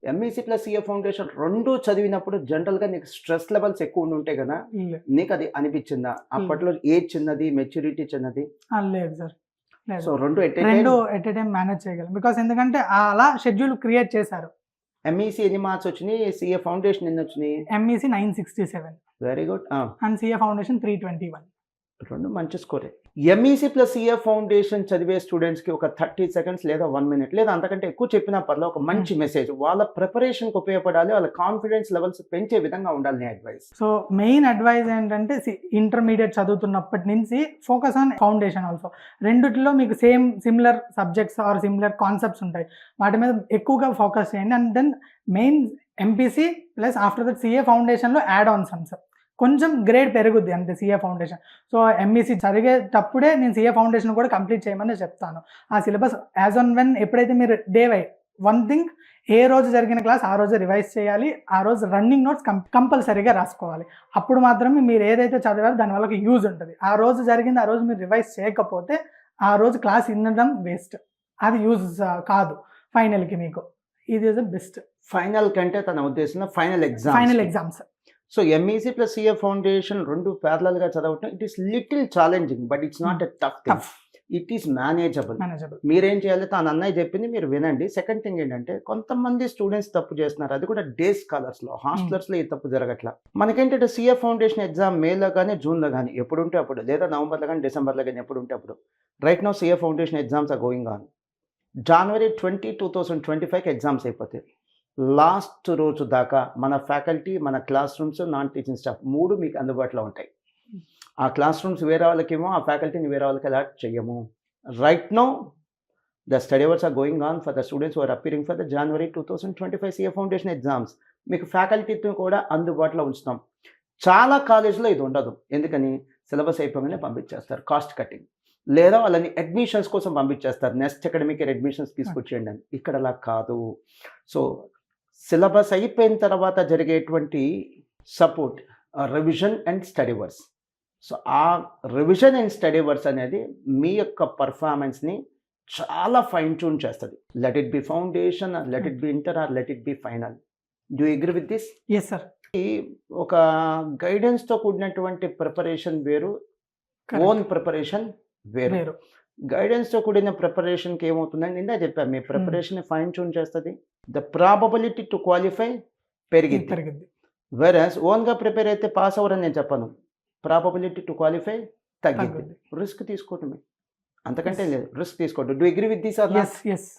MEC plus CA foundation 2 చదివినప్పుడు జనరల్‌గా నీకు స్ట్రెస్ లెవెల్స్ ఎక్కువ ఉంటాయి గదా! లే నీకది అనిపిచ్చిందా? అప్పట్లో ఏజ్ చిన్నది, మెచ్యూరిటీ చిన్నది. లేదు సార్. లేదు. So 2 at a 2 time at a time manage చేయగలం. బికాస్ ఎందుకంటే అలా షెడ్యూల్ క్రియేట్ చేశారు. ఎంఈసీ ఎన్ని మార్క్స్ వచ్చినియి? సీఏ ఫౌండేషన్ ఎన్నొచ్చినియి? MEC 967 very good. ఆ! And CA foundation 321. 2 మంచి స్కోరే. ఎంఈసీ ప్లస్ సీఏ ఫౌండేషన్ చదివే స్టూడెంట్స్‌కి ఒక 30 సెకండ్స్ లేదా 1 మినిట్ లేదా అంతకంటే ఎక్కువ చెప్పినా పర్లేదు ఒక మంచి మెసేజ్. వాళ్ళ ప్రిపరేషన్‌కి ఉపయోగపడాలి. వాళ్ళ కాన్ఫిడెన్స్ లెవెల్స్ పెంచే విధంగా ఉండాలి నీ అడ్వైస్. సో మెయిన్ అడ్వైస్ ఏంటంటే ఇంటర్మీడియట్ చదువుతున్నప్పటి నుంచి ఫోకస్ ఆన్ ఫౌండేషన్ ఆల్సో. రెండిట్లో మీకు similar subjects or similar concepts ఉంటాయి. వాటి మీద ఎక్కువగా ఫోకస్ చేయండి. And then main MPC plus after that CA ఫౌండేషన్లో యాడ్ ఆన్ సమ్స్ కొంచెం గ్రేడ్ పెరుగుద్ది అంతే సీఏ ఫౌండేషన్. సో ఎంఈసీ చదివేటప్పుడే నేను సీఏ ఫౌండేషన్ కూడా కంప్లీట్ చేయమని చెప్తాను. ఆ సిలబస్ యాజ్ ఆన్ వెన్ ఎప్పుడైతే మీరు డే వై వన్ థింగ్ ఏ రోజు జరిగిన క్లాస్ ఆ రోజు రివైజ్ చేయాలి. ఆ రోజు రన్నింగ్ నోట్స్ కంపల్సరీగా రాసుకోవాలి. అప్పుడు మాత్రమే మీరు ఏదైతే చదివారో దానివల్ల ఒక యూజ్ ఉంటుంది. ఆ రోజు జరిగింది ఆ రోజు మీరు రివైజ్ చేయకపోతే ఆ రోజు క్లాస్ వినడం వేస్ట్. అది యూజ్ కాదు ఫైనల్కి మీకు. ఇది ఇస్ ద బెస్ట్. ఫైనల్ కంటే తన ఉద్దేశంలో final exams. So MEC plus CA foundation 2 ప్యారలల్‌గా చదవటం it is little challenging but it's not a tough thing. It is manageable. మీరేం చేయాలి తన అన్నయ్య చెప్పింది మీరు వినండి. సెకండ్ థింగ్ ఏంటంటే కొంతమంది స్టూడెంట్స్ తప్పు చేస్తున్నారు. అది కూడా డే స్కాలర్స్‌లో హాస్టలర్స్‌లో ఈ తప్పు జరగట్లా. మనకేంటంటే సీఏ ఫౌండేషన్ ఎగ్జామ్ మేలో కానీ జూన్‌లో కానీ ఎప్పుడు ఉంటే అప్పుడు లేదా నవంబర్‌లో కానీ డిసెంబర్‌లో కానీ ఎప్పుడు ఉంటే అప్పుడు. Right now CA foundation exams are going on. January 20, 2025కి ఎగ్జామ్స్ అయిపోతాయి. లాస్ట్ రోజు దాకా మన ఫ్యాకల్టీ, మన class rooms, non teaching staff 3 మీకు అందుబాటులో ఉంటాయి. ఆ క్లాస్ రూమ్స్ వేరే వాళ్ళకేమో ఆ ఫ్యాకల్టీని వేరే వాళ్ళకి అలాట్ చెయ్యము. Right now the study hours are going on for the students who are appearing for the January 2025 CA foundation exams. మీకు ఫ్యాకల్టీతో కూడా అందుబాటులో ఉంచుతాం. చాలా కాలేజ్లో ఇది ఉండదు. ఎందుకని సిలబస్ అయిపోగానే పంపించేస్తారు కాస్ట్ కటింగ్. లేదా వాళ్ళని అడ్మిషన్స్ కోసం పంపించేస్తారు. నెక్స్ట్ అకాడమిక్ ఇయర్ అడ్మిషన్స్ తీసుకొచ్చేయండి అని. ఇక్కడ అలా కాదు. సో సిలబస్ అయిపోయిన తర్వాత జరిగేటువంటి support revision and study hours. So ఆ రివిజన్ అండ్ స్టడీ వర్స్ అనేది మీ యొక్క పర్ఫార్మెన్స్ని చాలా ఫైన్ ట్యూన్ చేస్తుంది. Let it be foundation or let it be inter or let it be final. Do you agree with this? Yes sir. ఒక గైడెన్స్తో కూడినటువంటి ప్రిపరేషన్ వేరు, ఓన్ ప్రిపరేషన్ వేరు. గైడెన్స్తో కూడిన ప్రిపరేషన్కి ఏమవుతుందని ఇందా చెప్పాను, మీ ప్రిపరేషన్ ఫైన్ ట్యూన్ చేస్తుంది. ద ప్రాబబిలిటీ టు క్వాలిఫై పెరిగింది. వెరస్ ఓన్గా ప్రిపేర్ అయితే పాస్ అవ్వరని నేను చెప్పను. ప్రాబబిలిటీ టు క్వాలిఫై తగ్గింది. రిస్క్ తీసుకోవటమే, అంతకంటే లేదు. రిస్క్ తీసుకోవద్దు. Do agree with this or not? Yes.